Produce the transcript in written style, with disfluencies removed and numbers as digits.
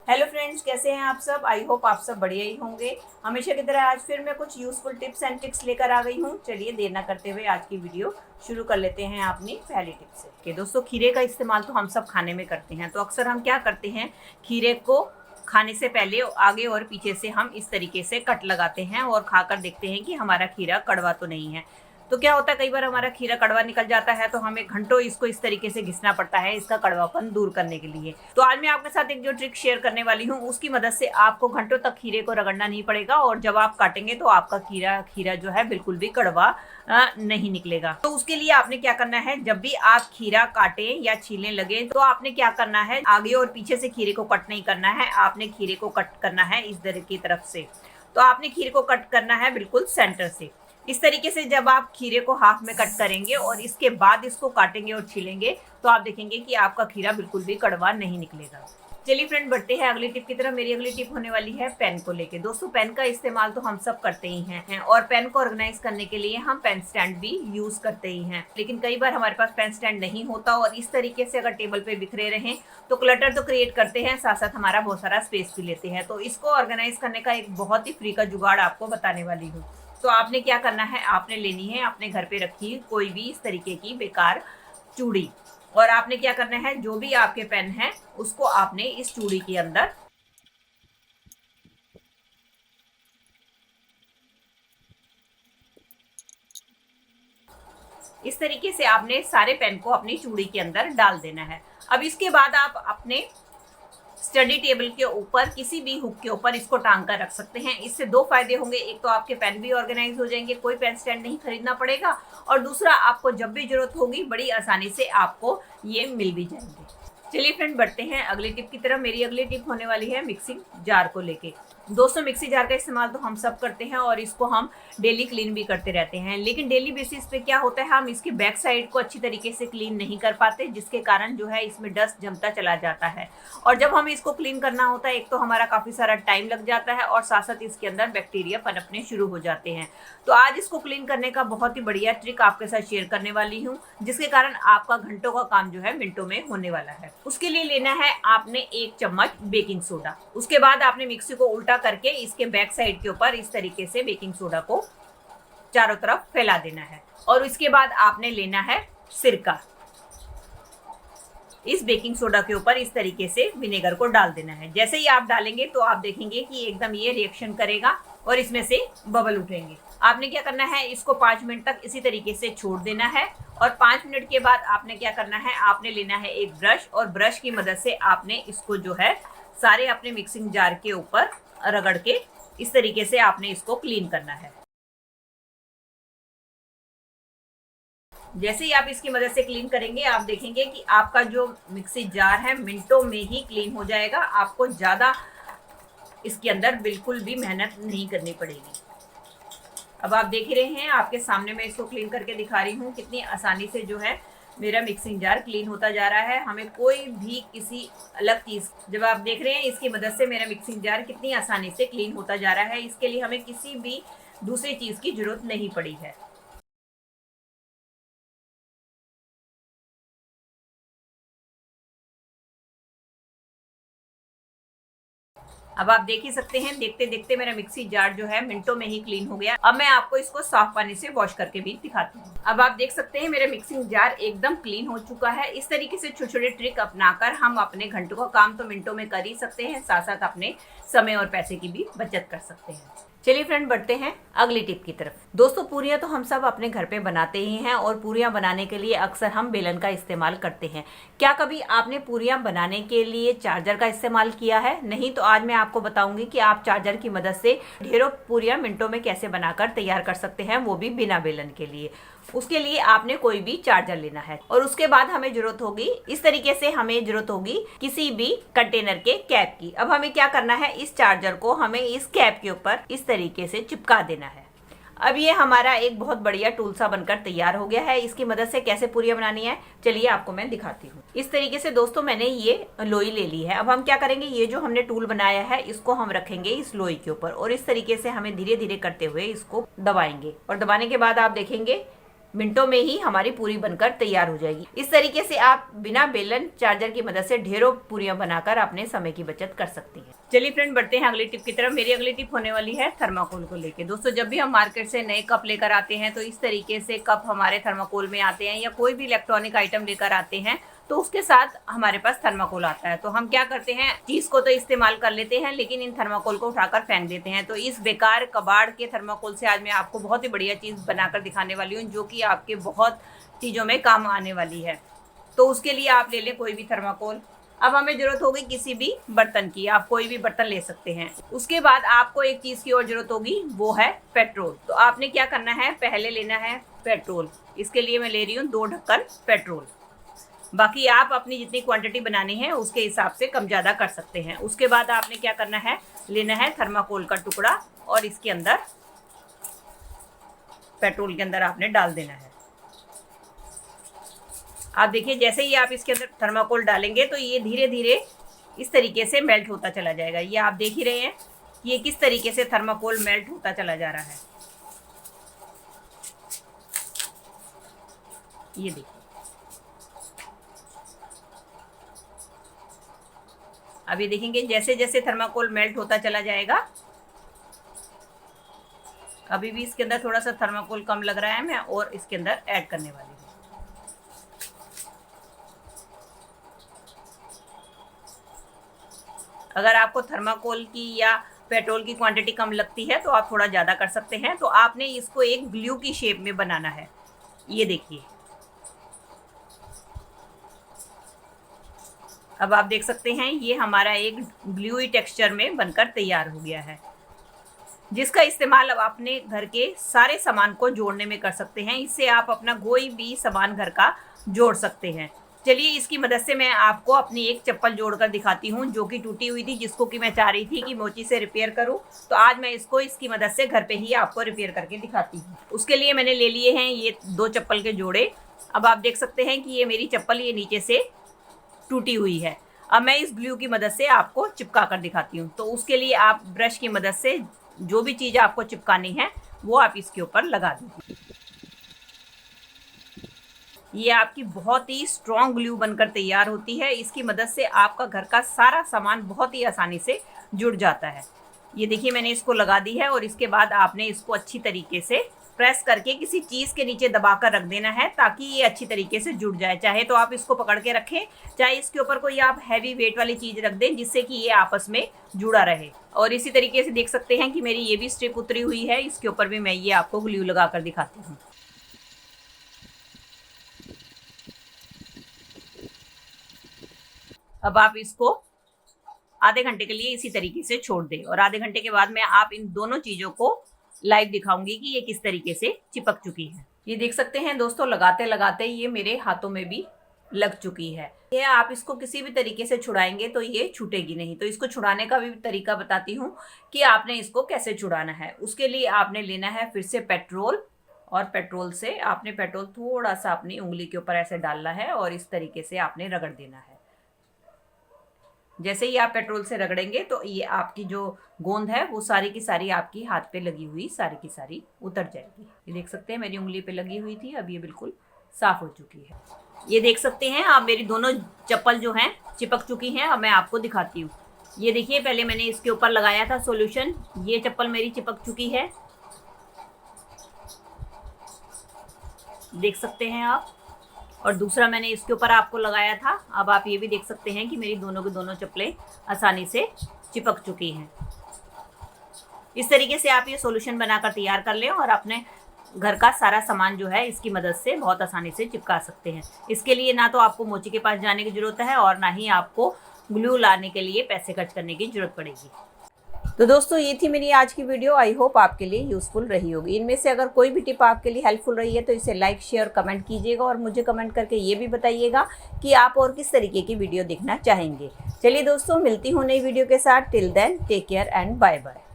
Hello friends, कैसे हैं आप सब। आई होप आप सब बढ़िया ही होंगे। हमेशा की तरह आज फिर मैं कुछ यूजफुल टिप्स एंड ट्रिक्स लेकर आ गई हूँ। चलिए देर ना करते हुए आज की वीडियो शुरू कर लेते हैं अपनी पहली टिप से। कि दोस्तों, खीरे का इस्तेमाल तो हम सब खाने में करते हैं। तो अक्सर हम क्या करते हैं, खीरे को खाने से पहले आगे और पीछे से हम इस तरीके से कट लगाते हैं और खाकर देखते हैं कि हमारा खीरा कड़वा तो नहीं है। तो क्या होता है, कई बार हमारा खीरा कड़वा निकल जाता है तो हमें घंटों इसको इस तरीके से घिसना पड़ता है इसका कड़वापन दूर करने के लिए। तो आज मैं आपके साथ एक जो ट्रिक शेयर करने वाली हूँ उसकी मदद से आपको घंटों तक खीरे को रगड़ना नहीं पड़ेगा और जब आप काटेंगे तो आपका खीरा जो है बिल्कुल भी कड़वा नहीं निकलेगा। तो उसके लिए आपने क्या करना है, जब भी आप खीरा काटें या छीलने लगे तो आपने क्या करना है, आगे और पीछे से खीरे को कट नहीं करना है, आपने खीरे को कट करना है इस तरह की तरफ से। तो आपने खीरे को कट करना है बिल्कुल सेंटर से। इस तरीके से जब आप खीरे को हाफ में कट करेंगे और इसके बाद इसको काटेंगे और छीलेंगे तो आप देखेंगे कि आपका खीरा बिल्कुल भी कड़वा नहीं निकलेगा। चलिए फ्रेंड, बढ़ते हैं अगली टिप की तरफ। मेरी अगली टिप होने वाली है पेन को लेके। दोस्तों, पेन का इस्तेमाल तो हम सब करते ही हैं और पेन को ऑर्गेनाइज करने के लिए हम पेन स्टैंड भी यूज करते ही हैं। लेकिन कई बार हमारे पास पेन स्टैंड नहीं होता और इस तरीके से अगर टेबल पे बिखरे रहें तो क्लटर तो क्रिएट करते हैं, साथ साथ हमारा बहुत सारा स्पेस भी लेते हैं। तो इसको ऑर्गेनाइज करने का एक बहुत ही फ्री का जुगाड़ आपको बताने वाली हूँ। तो आपने क्या करना है, आपने लेनी है अपने घर पे रखी कोई भी इस तरीके की बेकार चूड़ी और आपने क्या करना है, जो भी आपके पेन है उसको आपने इस चूड़ी के अंदर इस तरीके से आपने सारे पेन को अपनी चूड़ी के अंदर डाल देना है। अब इसके बाद आप अपने स्टडी टेबल के ऊपर किसी भी हुक के ऊपर इसको टांग कर रख सकते हैं। इससे दो फायदे होंगे, एक तो आपके पेन भी ऑर्गेनाइज हो जाएंगे, कोई पेन स्टैंड नहीं खरीदना पड़ेगा, और दूसरा आपको जब भी जरूरत होगी बड़ी आसानी से आपको ये मिल भी जाएंगे। चलिए फ्रेंड, बढ़ते हैं अगली टिप की तरफ। मेरी अगली टिप होने वाली है मिक्सिंग जार को लेके। दोस्तों, मिक्सी जार का इस्तेमाल तो हम सब करते हैं और इसको हम डेली क्लीन भी करते रहते हैं। लेकिन डेली बेसिस पे क्या होता है, हम इसकी बैक साइड को अच्छी तरीके से क्लीन नहीं कर पाते, जिसके कारण जो है इसमें डस्ट जमता चला जाता है। और जब हमें इसको क्लीन करना होता है, एक तो हमारा काफ़ी सारा टाइम लग जाता है और साथ साथ इसके अंदर बैक्टीरिया पनपने शुरू हो जाते हैं। तो आज इसको क्लीन करने का बहुत ही बढ़िया ट्रिक आपके साथ शेयर करने वाली हूँ, जिसके कारण आपका घंटों का काम जो है मिनटों में होने वाला है। उसके लिए लेना है आपने 1 चम्मच बेकिंग सोडा। उसके बाद आपने मिक्सी को उल्टा करके इसके बैक साइड के ऊपर इस तरीके से बेकिंग सोडा को चारों तरफ फैला देना है और इसके बाद आपने लेना है सिरका। इस बेकिंग सोडा के ऊपर इस तरीके से विनेगर को डाल देना है। जैसे ही आप डालेंगे तो आप देखेंगे कि एकदम ये रिएक्शन करेगा और इसमें से बबल उठेंगे। आपने क्या करना है, इसको 5 मिनट तक इसी तरीके से छोड़ देना है और 5 मिनट के बाद आपने क्या करना है, आपने लेना है एक ब्रश और ब्रश की मदद से आपने इसको जो है सारे अपने मिक्सिंग जार के ऊपर रगड़ के इस तरीके से आपने इसको क्लीन करना है। जैसे ही आप इसकी मदद से क्लीन करेंगे आप देखेंगे कि आपका जो मिक्सी जार है मिनटों में ही क्लीन हो जाएगा। आपको ज़्यादा इसके अंदर बिल्कुल भी मेहनत नहीं करनी पड़ेगी। अब आप देख ही रहे हैं, आपके सामने मैं इसको क्लीन करके दिखा रही हूँ कितनी आसानी से जो है मेरा मिक्सिंग जार क्लीन होता जा रहा है। हमें कोई भी किसी अलग चीज़, जब आप देख रहे हैं इसकी मदद से मेरा मिक्सिंग जार कितनी आसानी से क्लीन होता जा रहा है, इसके लिए हमें किसी भी दूसरी चीज़ की जरूरत नहीं पड़ी है। अब आप देख ही सकते हैं, देखते देखते मेरा मिक्सी जार जो है मिनटों में ही क्लीन हो गया। अब मैं आपको इसको साफ पानी से वॉश करके भी दिखाती हूँ। अब आप देख सकते हैं मेरा मिक्सिंग जार एकदम क्लीन हो चुका है। इस तरीके से छोटे छोटे ट्रिक अपनाकर हम अपने घंटों का काम तो मिनटों में कर ही सकते हैं, साथ साथ अपने समय और पैसे की भी बचत कर सकते हैं। चलिए फ्रेंड, बढ़ते हैं अगली टिप की तरफ। दोस्तों, पूरियां तो हम सब अपने घर पे बनाते ही हैं और पूरियां बनाने के लिए अक्सर हम बेलन का इस्तेमाल करते हैं। क्या कभी आपने पूरियां बनाने के लिए चार्जर का इस्तेमाल किया है? नहीं तो आज मैं आपको बताऊंगी कि आप चार्जर की मदद से ढेरों पूरियां मिनटों में कैसे बनाकर तैयार कर सकते हैं, वो भी बिना बेलन के लिए। उसके लिए आपने कोई भी चार्जर लेना है और उसके बाद हमें जरूरत होगी इस तरीके से, हमें जरूरत होगी किसी भी कंटेनर के कैप की। अब हमें क्या करना है, इस चार्जर को हमें इस कैप के ऊपर इस तरीके से चिपका देना है। अब ये हमारा एक बहुत बढ़िया टूल सा बनकर तैयार हो गया है। इसकी मदद से कैसे पूरियां बनानी है चलिए आपको मैं दिखाती हूँ। इस तरीके से दोस्तों मैंने ये लोई ले ली है। अब हम क्या करेंगे, ये जो हमने टूल बनाया है इसको हम रखेंगे इस लोई के ऊपर और इस तरीके से हमें धीरे धीरे करते हुए इसको दबाएंगे और दबाने के बाद आप देखेंगे मिनटों में ही हमारी पूरी बनकर तैयार हो जाएगी। इस तरीके से आप बिना बेलन चार्जर की मदद से ढेरों पूरियां बनाकर अपने समय की बचत कर सकती हैं। चलिए फ्रेंड, बढ़ते हैं अगली टिप की तरफ। मेरी अगली टिप होने वाली है थर्माकोल को लेके। दोस्तों, जब भी हम मार्केट से नए कप लेकर आते हैं तो इस तरीके से कप हमारे थर्माकोल में आते हैं, या कोई भी इलेक्ट्रॉनिक आइटम लेकर आते हैं तो उसके साथ हमारे पास थर्माकोल आता है। तो हम क्या करते हैं, चीज को तो इस्तेमाल कर लेते हैं लेकिन इन थर्माकोल को उठाकर फेंक देते हैं। तो इस बेकार कबाड़ के थर्माकोल से आज मैं आपको बहुत ही बढ़िया चीज बनाकर दिखाने वाली हूँ, जो कि आपके बहुत चीजों में काम आने वाली है। तो उसके लिए आप ले लें कोई भी थर्माकोल। अब हमें जरूरत होगी किसी भी बर्तन की, आप कोई भी बर्तन ले सकते हैं। उसके बाद आपको एक चीज की और जरूरत होगी, वो है पेट्रोल। तो आपने क्या करना है, पहले लेना है पेट्रोल। इसके लिए मैं ले रही हूँ 2 ढक्कन पेट्रोल। बाकी आप अपनी जितनी क्वांटिटी बनानी है उसके हिसाब से कम ज़्यादा कर सकते हैं। उसके बाद आपने क्या करना है, लेना है थर्माकोल का टुकड़ा और इसके अंदर पेट्रोल के अंदर आपने डाल देना है। आप देखिए, जैसे ही आप इसके अंदर थर्माकोल डालेंगे तो ये धीरे धीरे इस तरीके से मेल्ट होता चला जाएगा। ये आप देख ही रहे हैं ये किस तरीके से थर्माकोल मेल्ट होता चला जा रहा है। ये देखिए, अब ये देखेंगे जैसे जैसे थर्माकोल मेल्ट होता चला जाएगा। अभी भी इसके अंदर थोड़ा सा थर्माकोल कम लग रहा है, मैं और इसके अंदर ऐड करने वाली हूँ। अगर आपको थर्माकोल की या पेट्रोल की क्वांटिटी कम लगती है तो आप थोड़ा ज़्यादा कर सकते हैं। तो आपने इसको एक ग्लू की शेप में बनाना है। ये देखिए, अब आप देख सकते हैं ये हमारा एक ग्लूई टेक्सचर में बनकर तैयार हो गया है, जिसका इस्तेमाल अब अपने घर के सारे सामान को जोड़ने में कर सकते हैं। इससे आप अपना कोई भी सामान घर का जोड़ सकते हैं। चलिए, इसकी मदद से मैं आपको अपनी एक चप्पल जोड़कर दिखाती हूँ, जो कि टूटी हुई थी, जिसको कि मैं चाह रही थी कि मोची से रिपेयर करूँ। तो आज मैं इसको इसकी मदद से घर पे ही आपको रिपेयर करके दिखाती हूँ। उसके लिए मैंने ले लिए हैं ये 2 चप्पल के जोड़े। अब आप देख सकते हैं कि ये मेरी चप्पल ये नीचे से टूटी हुई है। अब मैं इस ग्लू की मदद से आपको चिपका कर दिखाती हूँ। तो उसके लिए आप ब्रश की मदद से जो भी चीज़ आपको चिपकानी है वो आप इसके ऊपर लगा दीजिए। ये आपकी बहुत ही स्ट्रॉन्ग ग्लू बनकर तैयार होती है। इसकी मदद से आपका घर का सारा सामान बहुत ही आसानी से जुड़ जाता है। ये देखिए, मैंने इसको लगा दी है और इसके बाद आपने इसको अच्छी तरीके से प्रेस करके किसी चीज़ के नीचे दबाकर रख देना है, ताकि ये अच्छी तरीके से जुड़ जाए। चाहे तो आप इसको पकड़ के रखें, चाहे इसके ऊपर कोई आप हैवी वेट वाली चीज़ रख दें, जिससे कि ये आपस में जुड़ा रहे। और इसी तरीके से देख सकते हैं कि मेरी ये भी स्ट्रिप उतरी हुई है, इसके ऊपर भी मैं ये आपको ग्लू लगा कर दिखाती हूँ। अब आप इसको आधे घंटे के लिए इसी तरीके से छोड़ दें, और आधे घंटे के बाद मैं आप इन दोनों चीज़ों को लाइव दिखाऊंगी कि ये किस तरीके से चिपक चुकी है। ये देख सकते हैं दोस्तों, लगाते लगाते ये मेरे हाथों में भी लग चुकी है। ये आप इसको किसी भी तरीके से छुड़ाएंगे तो ये छूटेगी नहीं। तो इसको छुड़ाने का भी तरीका बताती हूँ कि आपने इसको कैसे छुड़ाना है। उसके लिए आपने लेना है फिर से पेट्रोल, और पेट्रोल से आपने पेट्रोल थोड़ा सा अपनी उंगली के ऊपर ऐसे डालना है और इस तरीके से आपने रगड़ देना है। जैसे ही आप पेट्रोल से रगड़ेंगे तो ये आपकी जो गोंद है वो सारी की सारी आपकी हाथ पे लगी हुई सारी की सारी उतर जाएगी। ये देख सकते हैं मेरी उंगली पे लगी हुई थी, अब ये बिल्कुल साफ हो चुकी है। ये देख सकते हैं आप, मेरी दोनों चप्पल जो हैं चिपक चुकी हैं। अब मैं आपको दिखाती हूँ। ये देखिए, पहले मैंने इसके ऊपर लगाया था सॉल्यूशन, ये चप्पल मेरी चिपक चुकी है, देख सकते हैं आप। और दूसरा मैंने इसके ऊपर आपको लगाया था। अब आप ये भी देख सकते हैं कि मेरी दोनों की दोनों चप्पलें आसानी से चिपक चुकी हैं। इस तरीके से आप ये सॉल्यूशन बनाकर तैयार कर लें और अपने घर का सारा सामान जो है इसकी मदद से बहुत आसानी से चिपका सकते हैं। इसके लिए ना तो आपको मोची के पास जाने की ज़रूरत है और ना ही आपको ग्लू लाने के लिए पैसे खर्च करने की ज़रूरत पड़ेगी। तो दोस्तों, ये थी मेरी आज की वीडियो। आई होप आपके लिए यूज़फुल रही होगी। इनमें से अगर कोई भी टिप आपके लिए हेल्पफुल रही है तो इसे लाइक शेयर कमेंट कीजिएगा, और मुझे कमेंट करके ये भी बताइएगा कि आप और किस तरीके की वीडियो देखना चाहेंगे। चलिए दोस्तों, मिलती हूँ नई वीडियो के साथ। Till then take care and bye bye.